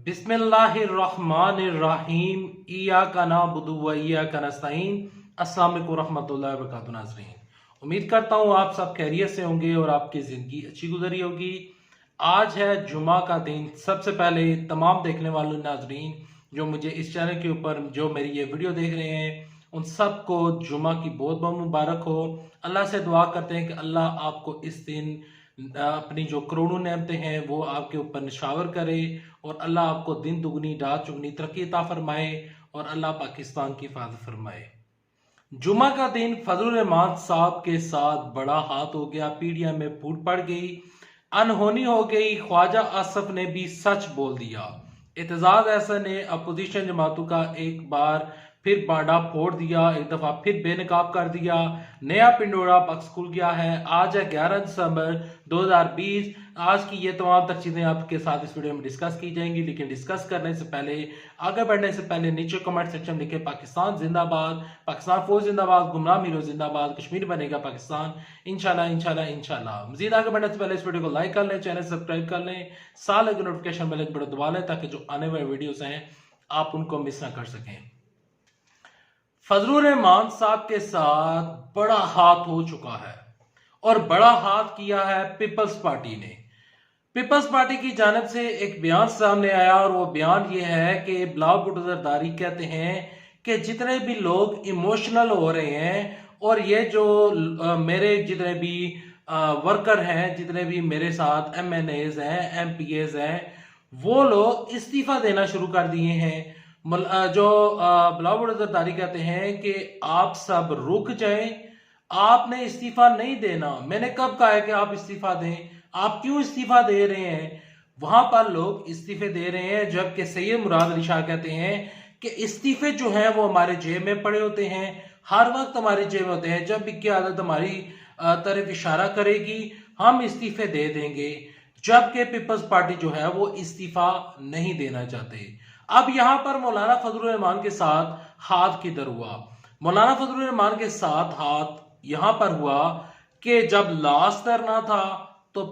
बिस्मिल्लाहिर्रहमानिर्रहीम इय्याका नअबुदु व इय्याका नस्तईन। अस्सलाम वालेकुम रहमतुल्लाहि व बरकातुहू। नाज़रीन, उम्मीद करता हूँ आप सब खैरियत से होंगे और आपकी ज़िंदगी अच्छी गुजरी होगी। आज है जुमा का दिन। सबसे पहले तमाम देखने वालों नाज़रीन जो मुझे इस चैनल के ऊपर जो मेरी ये वीडियो देख रहे हैं उन सबको जुमा की बहुत बहुत मुबारक हो। अल्लाह से दुआ करते हैं कि अल्लाह आपको इस दिन अपनी जो करोड़ों नेमतें हैं वो आपके ऊपर निशावर करे और अल्लाह आपको दिन दुगनी रात चुगनी तरक्की अता फरमाए और अल्लाह पाकिस्तान की हिफाजत फरमाए। जुमा का दिन फजलुर रहमान साहब के साथ बड़ा हाथ हो गया, पीढ़ियां में फूट पड़ गई, अनहोनी हो गई। ख्वाजा आसफ ने भी सच बोल दिया। एतजाज अहसन ने अपोजिशन जमातों का एक बार फिर बांडा फोड़ दिया, एक दफा फिर बेनकाब कर दिया। नया पिंडोरा पक्ष खुल गया है। आज है 11 दिसंबर 2020। आज की ये तमाम तर चीजें आपके साथ इस वीडियो में डिस्कस की जाएंगी, लेकिन डिस्कस करने से पहले, आगे बढ़ने से पहले नीचे कमेंट सेक्शन में लिखे पाकिस्तान जिंदाबाद, पाकिस्तान फौज जिंदाबाद, गुमराह मीरो जिंदाबाद, कश्मीर बनेगा पाकिस्तान इंशाल्लाह इंशाल्लाह इंशाल्लाह। मजीद आगे बढ़ने से पहले इस वीडियो को लाइक कर लें, चैनल सब्सक्राइब कर लें, साथ लगे नोटिफिकेशन बेल बटन दबा लें ताकि जो आने वाले वीडियोस हैं आप उनको मिस ना कर सकें। फजलुर रहमान साहब के साथ बड़ा हाथ हो चुका है और बड़ा हाथ किया है पीपल्स पार्टी ने। पीपल्स पार्टी की जानिब से एक बयान सामने आया और वो बयान ये है कि बिलावल भुट्टो जरदारी कहते हैं कि जितने भी लोग इमोशनल हो रहे हैं और ये जो मेरे जितने भी वर्कर हैं, जितने भी मेरे साथ MNAs हैं, MPAs हैं, वो लोग इस्तीफा देना शुरू कर दिए हैं। जो बिलावल भुट्टो जरदारी कहते हैं कि आप सब रुक जाएं, आपने इस्तीफा नहीं देना। मैंने कब कहा है कि आप इस्तीफा दें? आप क्यों इस्तीफा दे रहे हैं? वहां पर लोग इस्तीफे दे रहे हैं, जबकि सैयद मुराद अली शाह कहते हैं कि इस्तीफे जो हैं वो हमारे जेब में पड़े होते हैं, हर वक्त हमारी जेब में होते हैं। जब भी क़यादत हमारी तरफ इशारा करेगी हम इस्तीफे दे देंगे, जबकि पीपल्स पार्टी जो है वो इस्तीफा नहीं देना चाहते। अब यहां पर मौलाना फजलुर रहमान के साथ हाथ किधर हुआ? मौलाना फजलुर रहमान के साथ हाथ यहां पर हुआ कि जब लास्ट धरना था तो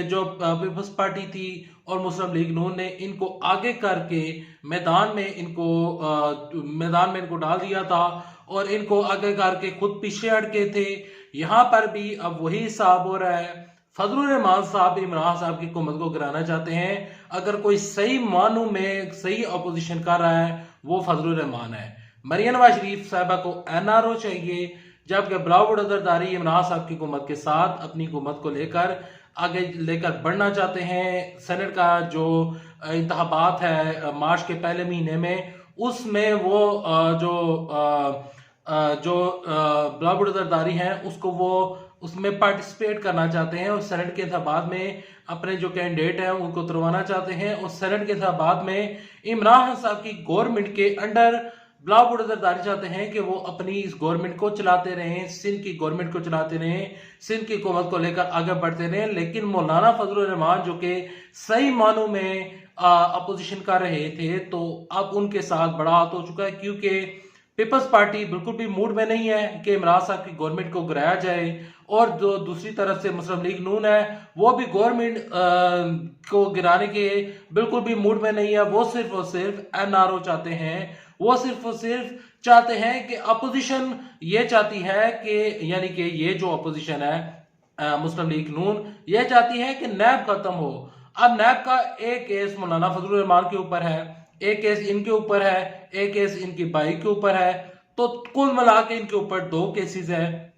जो पीपल्स पार्टी थी और मुस्लिम लीग नून ने इनको आगे करके मैदान में इनको डाल दिया था और इनको आगे करके खुद पीछे अटके थे। यहां पर भी अब वही हिसाब हो रहा है। फजलुर रहमान साहब इमरान साहब की हुकूमत को गिराना चाहते हैं। अगर कोई सही मानू में सही अपोजिशन कर रहा है वो फजलुर रहमान है। मरियम नवाज शरीफ साहबा को NRO चाहिए, जबकि बिलावल भुट्टो जरदारी इमरान साहब की हुकूमत के साथ अपनी हुकूमत को लेकर आगे लेकर बढ़ना चाहते हैं। सेनेट का जो इंतखाबात है मार्च के पहले महीने में, उसमें वो जो बिलावल भुट्टो जरदारी हैं उसको वो उसमें पार्टिसिपेट करना चाहते हैं और सेनेट के इंतखाबात में अपने जो कैंडिडेट हैं उनको उतरवाना चाहते हैं। और सेनेट के इंतखाबात में इमरान साहब की गवर्नमेंट के अंडर बिलावल भुट्टो जरदारी चाहते हैं कि वो अपनी इस गवर्नमेंट को चलाते रहें, सिंध की गवर्नमेंट को चलाते रहें, सिंध की हुकूमत को लेकर आगे बढ़ते रहें। लेकिन मौलाना फजलुर रहमान जो कि सही मानों में अपोजिशन कर रहे थे, तो अब उनके साथ बड़ा हाथ हो चुका है, क्योंकि पीपल्स पार्टी बिल्कुल भी मूड में नहीं है कि इमरान साहब की गवर्नमेंट को गिराया जाए। और जो दूसरी तरफ से मुस्लिम लीग नून है वो भी गवर्नमेंट को गिराने के बिल्कुल भी मूड में नहीं है। वो सिर्फ और सिर्फ NRO चाहते हैं। वो सिर्फ और सिर्फ चाहते हैं कि अपोजिशन ये चाहती है कि, यानी कि ये जो अपोजिशन है मुस्लिम लीग नून, ये चाहती है कि नैब खत्म हो। अब नैब का एक केस मौलाना फजलुर रहमान के ऊपर है, एक केस इनके ऊपर है, एक केस इनकी बाई के ऊपर है, तो कुल मिला के इनके ऊपर 2 केसेस है।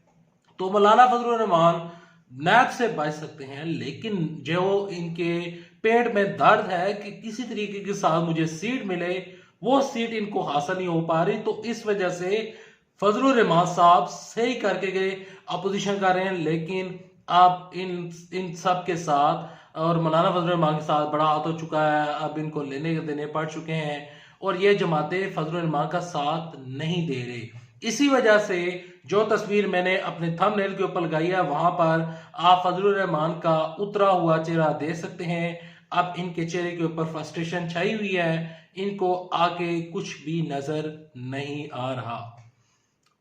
तो मौलाना फजलुर रहमान नैब से बच सकते हैं, लेकिन जो इनके पेट में दर्द है कि किसी तरीके के साथ मुझे सीट मिले, वो सीट इनको हासिल नहीं हो पा रही। तो इस वजह से फजलुर रहमान साहब सही करके गए अपोजिशन कर रहे हैं, लेकिन आप इन सब के साथ और मौलाना फजलुर रहमान के साथ बड़ा हाथ हो चुका है। अब इनको लेने देने पड़ चुके हैं और ये जमातें फजलुर रहमान का साथ नहीं दे रही। इसी वजह से जो तस्वीर मैंने अपने थंबनेल के ऊपर लगाई है वहां पर आप फजलुर रहमान का उतरा हुआ चेहरा देख सकते हैं। अब इनके चेहरे के ऊपर फ्रस्ट्रेशन छाई हुई है, इनको आगे कुछ भी नजर नहीं आ रहा।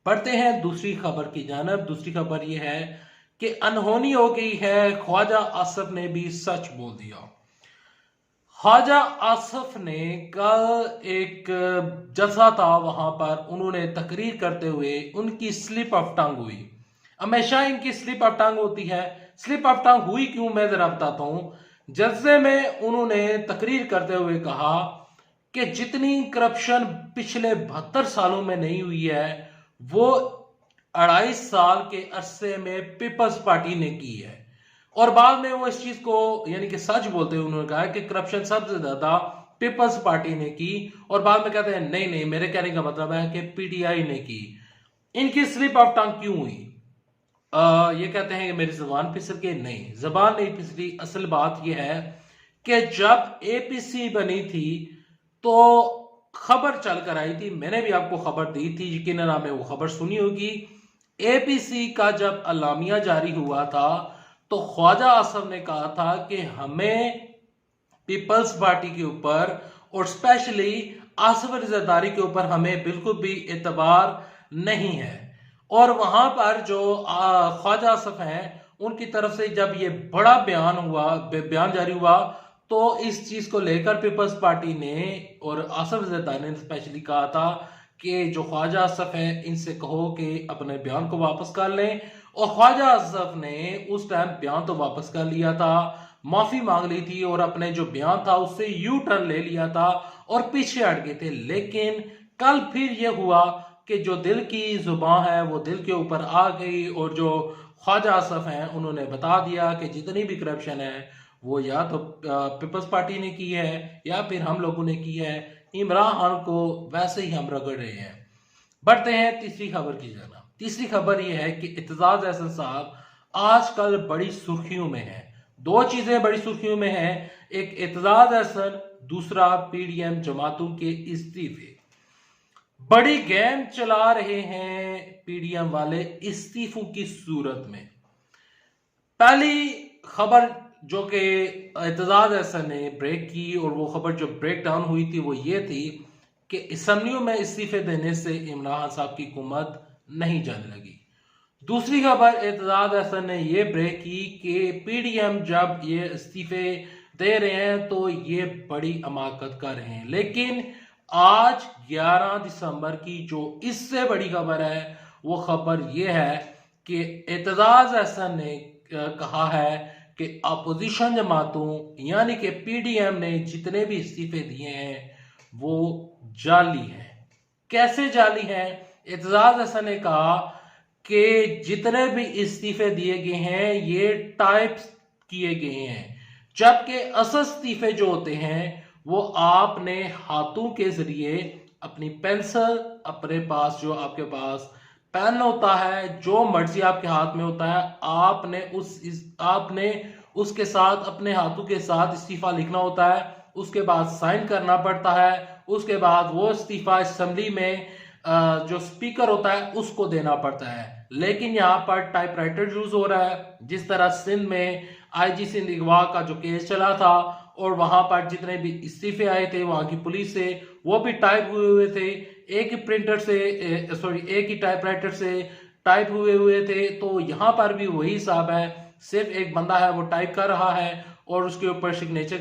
पढ़ते हैं दूसरी खबर की जानिब। दूसरी खबर यह है कि अनहोनी हो गई है, ख्वाजा आसफ ने भी सच बोल दिया। ख्वाजा आसफ ने कल एक जलसा था, वहां पर उन्होंने तकरीर करते हुए उनकी स्लिप ऑफ टंग हुई। हमेशा इनकी स्लिप ऑफ टंग होती है। स्लिप ऑफ टंग हुई क्यों, मैं जरा बताता हूं। जलसे में उन्होंने तकरीर करते हुए कहा कि जितनी करप्शन पिछले 72 सालों में नहीं हुई है वो 2.5 साल के अरसे में पीपल्स पार्टी ने की है। और बाद में वो इस चीज को यानी कि सच बोलते हुए उन्होंने कहा कि करप्शन सबसे ज्यादा पीपल्स पार्टी ने की, और बाद में कहते हैं नहीं नहीं, मेरे कहने का मतलब है कि पीटीआई ने की। इनकी स्लिप ऑफ टंग क्यों हुई? ये कहते हैं कि मेरी जबान फिसल के, नहीं, जबान नहीं फिसली। असल बात यह है कि जब एपीसी बनी थी तो खबर चलकर आई थी, मैंने भी आपको खबर दी थी, यकीनन आपने वो खबर सुनी होगी। एपीसी का जब अलामिया जारी हुआ था तो ख्वाजा आसफ ने कहा था कि हमें पीपल्स पार्टी के ऊपर और स्पेशली आसफ रिजादारी के ऊपर हमें बिल्कुल भी एतबार नहीं है। और वहां पर जो ख्वाजा आसफ हैं उनकी तरफ से जब ये बड़ा बयान जारी हुआ तो इस चीज को लेकर पीपल्स पार्टी ने और आसफ रिजादारी ने स्पेशली कहा था कि जो ख्वाजा आसफ है इनसे कहो कि अपने बयान को वापस कर लें। और ख्वाजा आसफ ने उस टाइम बयान तो वापस कर लिया था, माफी मांग ली थी और अपने जो बयान था उससे यू टर्न ले लिया था और पीछे हट गए थे। लेकिन कल फिर यह हुआ कि जो दिल की जुबान है वो दिल के ऊपर आ गई और जो ख्वाजा आसफ हैं उन्होंने बता दिया कि जितनी भी करप्शन है वो या तो पीपल्स पार्टी ने की है या फिर हम लोगों ने की है। इमरान खान को वैसे ही हम रगड़ रहे हैं। बढ़ते हैं तीसरी खबर की जाना। तीसरी खबर यह है कि इत्तेजाज अहसन साहब आजकल बड़ी सुर्खियों में है। दो चीजें बड़ी सुर्खियों में है, एक इत्तेजाज अहसन, दूसरा पीडीएम जमातों के इस्तीफे। बड़ी गेम चला रहे हैं पीडीएम वाले इस्तीफों की सूरत में। पहली खबर जो कि इत्तेजाज अहसन ने ब्रेक की और वो खबर जो ब्रेक डाउन हुई थी वो ये थी कि असम्बलियों में इस्तीफे देने से इमरान खान साहब की हुकूमत नहीं जाने लगी। दूसरी खबर इत्तेजाज अहसन ने यह ब्रेक की कि पीडीएम जब ये इस्तीफे दे रहे हैं तो ये बड़ी हमाकत कर रहे हैं। लेकिन आज 11 दिसंबर की जो इससे बड़ी खबर है वो खबर ये है कि इत्तेजाज अहसन ने कहा है कि अपोजिशन जमातों यानी कि पीडीएम ने जितने भी इस्तीफे दिए हैं वो जाली हैं। कैसे जाली हैं? इत्तेजाज अहसन ने कहा कि जितने भी इस्तीफे दिए गए हैं ये टाइप किए गए हैं, जबकि असल इस्तीफे जो होते हैं वो आपने हाथों के जरिए अपनी पेंसिल, अपने पास जो आपके पास पेन होता है, जो मर्जी आपके हाथ में होता है, आपने उसके साथ अपने हाथों के साथ इस्तीफा लिखना होता है, उसके बाद साइन करना पड़ता है, उसके बाद वो इस्तीफा असेंबली में जो स्पीकर होता है उसको देना पड़ता है। लेकिन यहाँ पर टाइपराइटर यूज हो रहा है, जिस तरह सिंध में आईजी सिंध अगवा का जो केस चला था और वहां पर जितने भी इस्तीफे आए थे वहां की पुलिस से वो भी टाइप हुए थे, एक ही प्रिंटर से एक ही टाइपराइटर से टाइप हुए थे। तो यहाँ पर भी वही हिसाब है, सिर्फ एक बंदा है वो टाइप कर रहा है और उसके ऊपर सिग्नेचर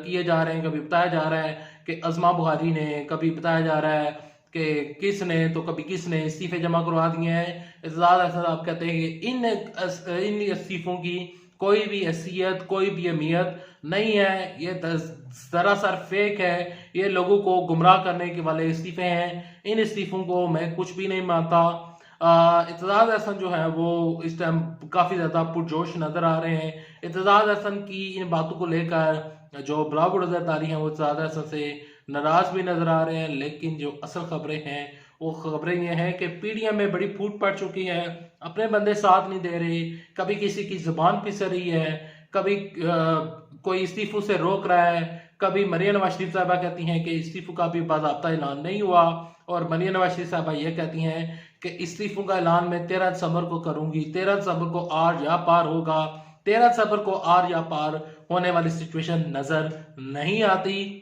किए जा रहे हैं। कभी बताया जा रहा है कि अजमा बुखारी ने, कभी बताया जा रहा है कि किसने, तो कभी किसने इस्तीफे जमा करवा दिए हैं। इत्तेजाज अहसन आप कहते हैं कि इन इस्तीफों की कोई भी हैसियत, कोई भी अहमियत नहीं है, ये सरासर फेक है, ये लोगों को गुमराह करने के वाले इस्तीफे हैं, इन इस्तीफों को मैं कुछ भी नहीं मानता। इत्तेजाज अहसन जो है वो इस टाइम काफी ज्यादा पुरजोश नजर आ रहे हैं। इत्तेजाज अहसन की इन बातों को लेकर जो बलागुड़ रज़ादारी हैं वो इत्तेजाज अहसन से नाराज भी नजर आ रहे हैं। लेकिन जो असल खबरें हैं वो खबरें ये हैं कि पीडीएम में बड़ी फूट पड़ चुकी है, अपने बंदे साथ नहीं दे रहे, कभी किसी की जुबान फिसल रही है, कभी कोई इस्तीफों से रोक रहा है, कभी मरियम नवाज शरीफ साहबा कहती हैं कि इस्तीफों का भी बाज़ाब्ता ऐलान नहीं हुआ, और मरियम नवाज शरीफ साहबा ये कहती हैं कि इस्तीफों का ऐलान मैं 13 दिसंबर को करूंगी, 13 दिसंबर को आर या पार होगा। 13 दिसंबर को आर या पार होने वाली सिचुएशन नजर नहीं आती।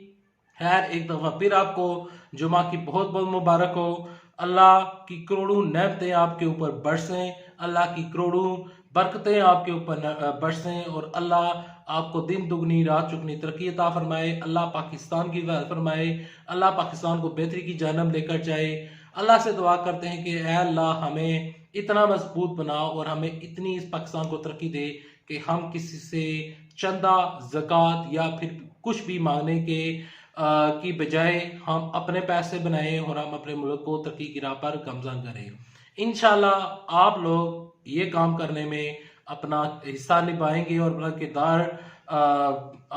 खैर, एक दफा फिर आपको जुमा की बहुत बहुत मुबारक हो। अल्लाह की करोड़ों नेमतें आपके ऊपर बरसें, अल्लाह की करोड़ों बरकतें आपके ऊपर बरसें और अल्लाह आपको दिन दुगनी रात चुगनी तरक्की अता फरमाए। अल्लाह पाकिस्तान की हिफाज़त फरमाए। अल्लाह पाकिस्तान को बेहतरी की जानब लेकर जाए। अल्लाह से दुआ करते हैं कि ऐ अल्लाह हमें इतना मजबूत बनाओ और हमें इतनी इस पाकिस्तान को तरक्की दे कि हम किसी से चंदा ज़कात या फिर कुछ भी मांगने के की बजाय हम अपने पैसे बनाएं और हम अपने मुल्क को तरक्की की राह पर गमज़न करें। इंशाल्लाह आप लोग ये काम करने में अपना हिस्सा निभाएंगे और अपना किरदार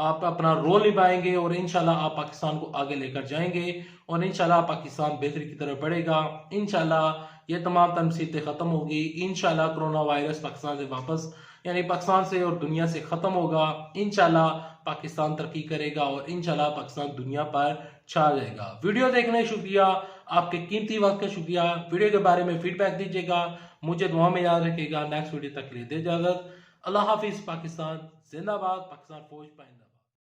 आप अपना रोल निभाएंगे और इंशाल्लाह आप पाकिस्तान को आगे लेकर जाएंगे और इंशाल्लाह पाकिस्तान बेहतरी की तरफ बढ़ेगा। इंशाल्लाह ये तमाम मुसीबतें ख़त्म होगी। इंशाल्लाह कोरोना वायरस पाकिस्तान से वापस यानी पाकिस्तान से और दुनिया से ख़त्म होगा। इंशाल्लाह पाकिस्तान तरक्की करेगा और इंशाल्लाह पाकिस्तान दुनिया पर छा जाएगा। वीडियो देखने शुक्रिया, आपके कीमती वक्त का शुक्रिया। वीडियो के बारे में फीडबैक दीजिएगा, मुझे दुआ में याद रखिएगा। नेक्स्ट वीडियो तक के लिए दे इजाज़त। अल्लाह हाफिज़। पाकिस्तान जिंदाबाद। पाकिस्तान फौज पाइंदा।